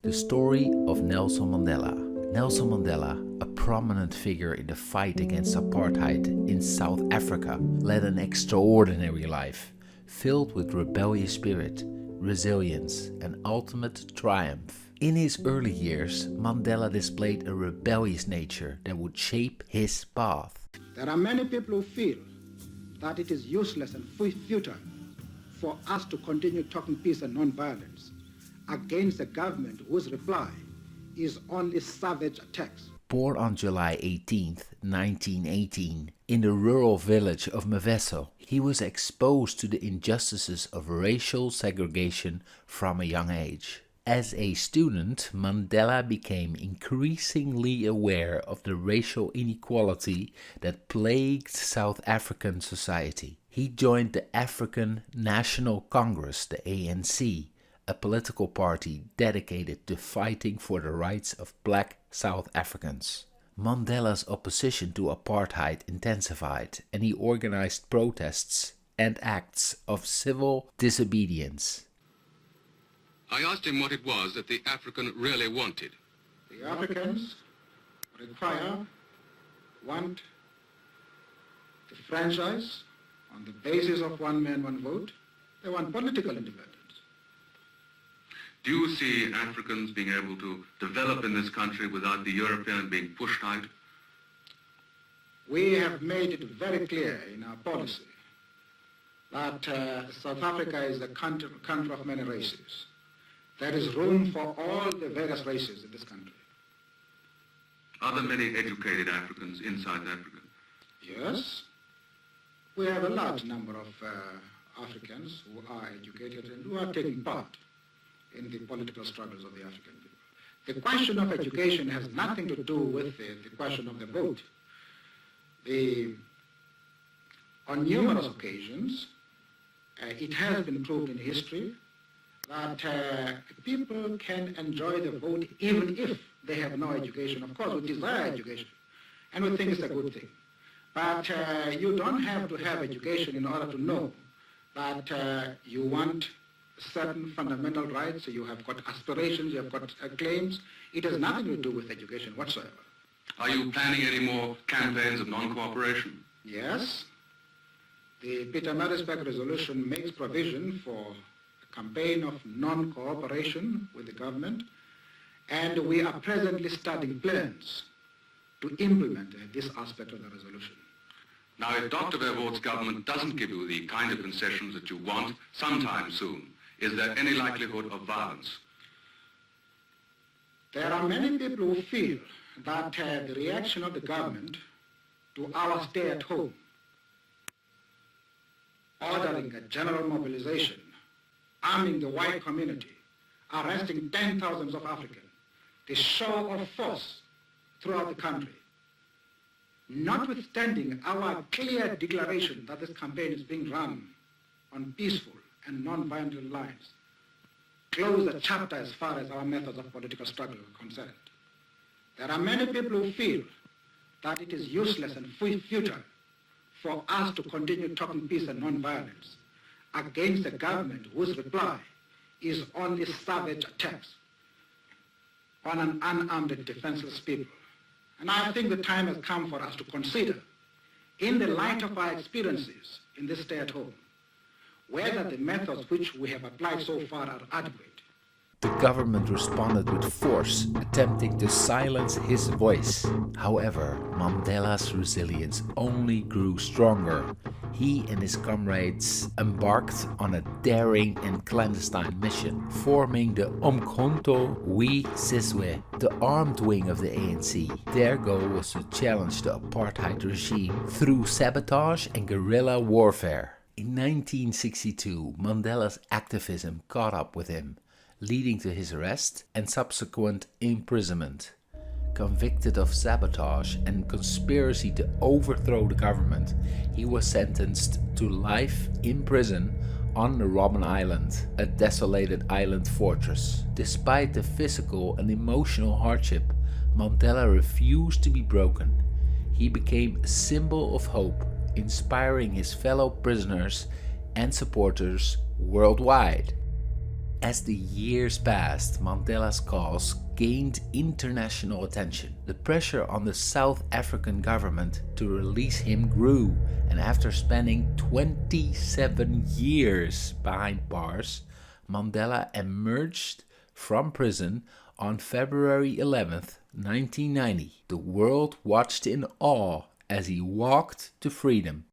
The story of Nelson Mandela. Nelson Mandela, a prominent figure in the fight against apartheid in South Africa, led an extraordinary life, filled with rebellious spirit, resilience, and ultimate triumph. In his early years, Mandela displayed a rebellious nature that would shape his path. There are many people who feel that it is useless and futile for us to continue talking peace and non-violence against a government whose reply is only savage attacks. Born on July 18, 1918, in the rural village of Mvezo, he was exposed to the injustices of racial segregation from a young age. As a student, Mandela became increasingly aware of the racial inequality that plagued South African society. He joined the African National Congress, the ANC, a political party dedicated to fighting for the rights of black South Africans. Mandela's opposition to apartheid intensified, and he organized protests and acts of civil disobedience. I asked him what it was that the African really wanted. The Africans want the franchise on the basis of one man, one vote. They want political independence. Do you see Africans being able to develop in this country without the European being pushed out? We have made it very clear in our policy that South Africa is a country of many races. There is room for all the various races in this country. Are there many educated Africans in South Africa? Yes. We have a large number of Africans who are educated and who are taking part in the political struggles of the African people. The question of education has nothing to do with the question of the vote. On numerous occasions, it has been proved in history that people can enjoy the vote even if they have no education. Of course, we desire education, and we think it's a good thing. But you don't have to have education in order to know that you want certain fundamental rights, you have got aspirations, you have got claims. It has nothing to do with education whatsoever. Are you planning any more campaigns of non-cooperation? Yes. The Pietermaritzburg resolution makes provision for a campaign of non-cooperation with the government, and we are presently studying plans to implement this aspect of the resolution. Now, if Dr. Verwoerd's government doesn't give you the kind of concessions that you want sometime soon, is there any likelihood of violence? There are many people who feel that the reaction of the government to our stay at home, ordering a general mobilization, arming the white community, arresting 10,000s of Africans, the show of force throughout the country, notwithstanding our clear declaration that this campaign is being run on peaceful and non-violent lines, close the chapter as far as our methods of political struggle are concerned. There are many people who feel that it is useless and futile for us to continue talking peace and non-violence against a government whose reply is only savage attacks on an unarmed and defenseless people. And I think the time has come for us to consider, in the light of our experiences in this stay at home, whether the methods which we have applied so far are adequate. The government responded with force, attempting to silence his voice. However, Mandela's resilience only grew stronger. He and his comrades embarked on a daring and clandestine mission, forming the Umkhonto we Sizwe, the armed wing of the ANC. Their goal was to challenge the apartheid regime through sabotage and guerrilla warfare. In 1962, Mandela's activism caught up with him, leading to his arrest and subsequent imprisonment. Convicted of sabotage and conspiracy to overthrow the government, he was sentenced to life in prison on the Robben Island, a desolated island fortress. Despite the physical and emotional hardship, Mandela refused to be broken. He became a symbol of hope, inspiring his fellow prisoners and supporters worldwide. As the years passed, Mandela's cause gained international attention. The pressure on the South African government to release him grew, and after spending 27 years behind bars, Mandela emerged from prison on February 11th, 1990. The world watched in awe as he walked to freedom.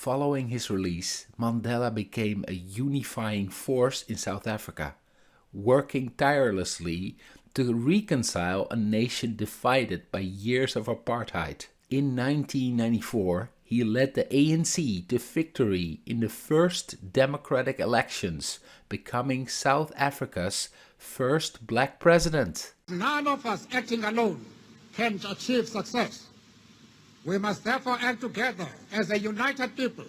Following his release, Mandela became a unifying force in South Africa, working tirelessly to reconcile a nation divided by years of apartheid. In 1994, he led the ANC to victory in the first democratic elections, becoming South Africa's first black president. None of us acting alone can achieve success. We must therefore act together as a united people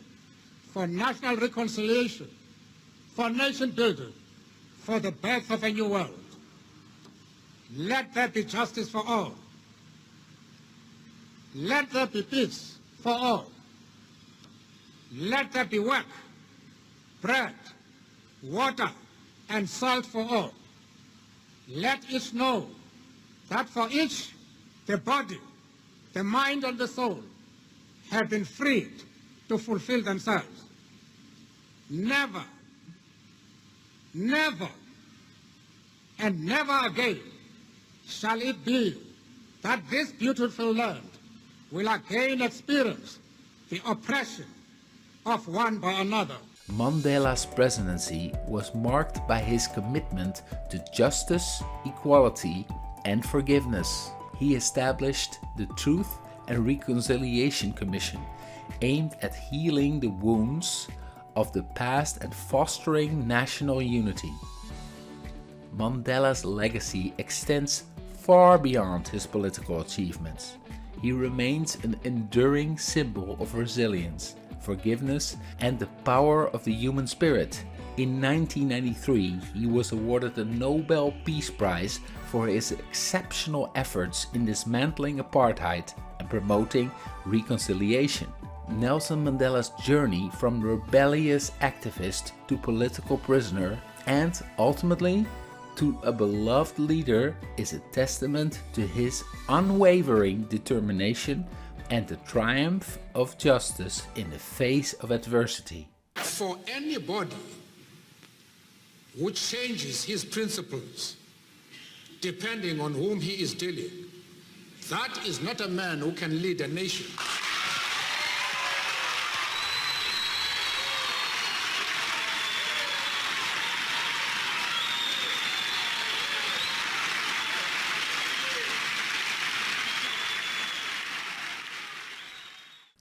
for national reconciliation, for nation building, for the birth of a new world. Let there be justice for all. Let there be peace for all. Let there be work, bread, water, and salt for all. Let each know that for each, the body, the mind and the soul have been freed to fulfill themselves. Never, never, and never again shall it be that this beautiful land will again experience the oppression of one by another. Mandela's presidency was marked by his commitment to justice, equality, and forgiveness. He established the Truth and Reconciliation Commission, aimed at healing the wounds of the past and fostering national unity. Mandela's legacy extends far beyond his political achievements. He remains an enduring symbol of resilience, forgiveness, and the power of the human spirit. In 1993, he was awarded the Nobel Peace Prize for his exceptional efforts in dismantling apartheid and promoting reconciliation. Nelson Mandela's journey from rebellious activist to political prisoner and ultimately to a beloved leader is a testament to his unwavering determination and the triumph of justice in the face of adversity. For anybody who changes his principles depending on whom he is dealing, that is not a man who can lead a nation.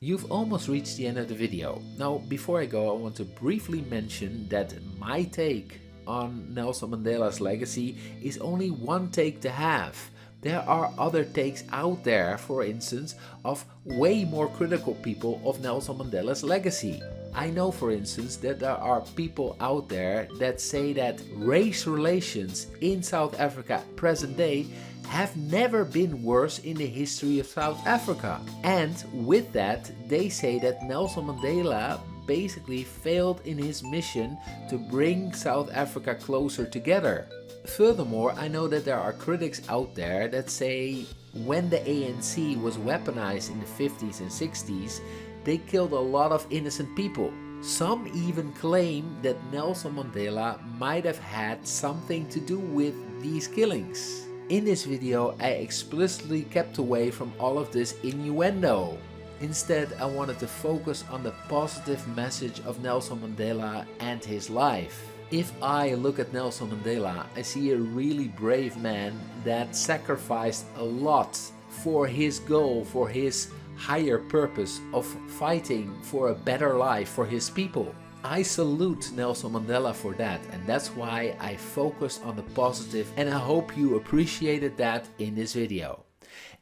You've almost reached the end of the video. Now, before I go, I want to briefly mention that my take on Nelson Mandela's legacy is only one take to have. There are other takes out there, for instance, of way more critical people of Nelson Mandela's legacy. I know, for instance, that there are people out there that say that race relations in South Africa present day have never been worse in the history of South Africa. And with that, they say that Nelson Mandela basically failed in his mission to bring South Africa closer together. Furthermore, I know that there are critics out there that say when the ANC was weaponized in the 50s and 60s, they killed a lot of innocent people. Some even claim that Nelson Mandela might have had something to do with these killings. In this video, I explicitly kept away from all of this innuendo. Instead, I wanted to focus on the positive message of Nelson Mandela and his life. If I look at Nelson Mandela, I see a really brave man that sacrificed a lot for his goal, for his higher purpose of fighting for a better life for his people. I salute Nelson Mandela for that, and that's why I focused on the positive, and I hope you appreciated that in this video.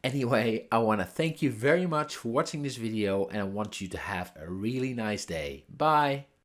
Anyway, I want to thank you very much for watching this video, and I want you to have a really nice day. Bye!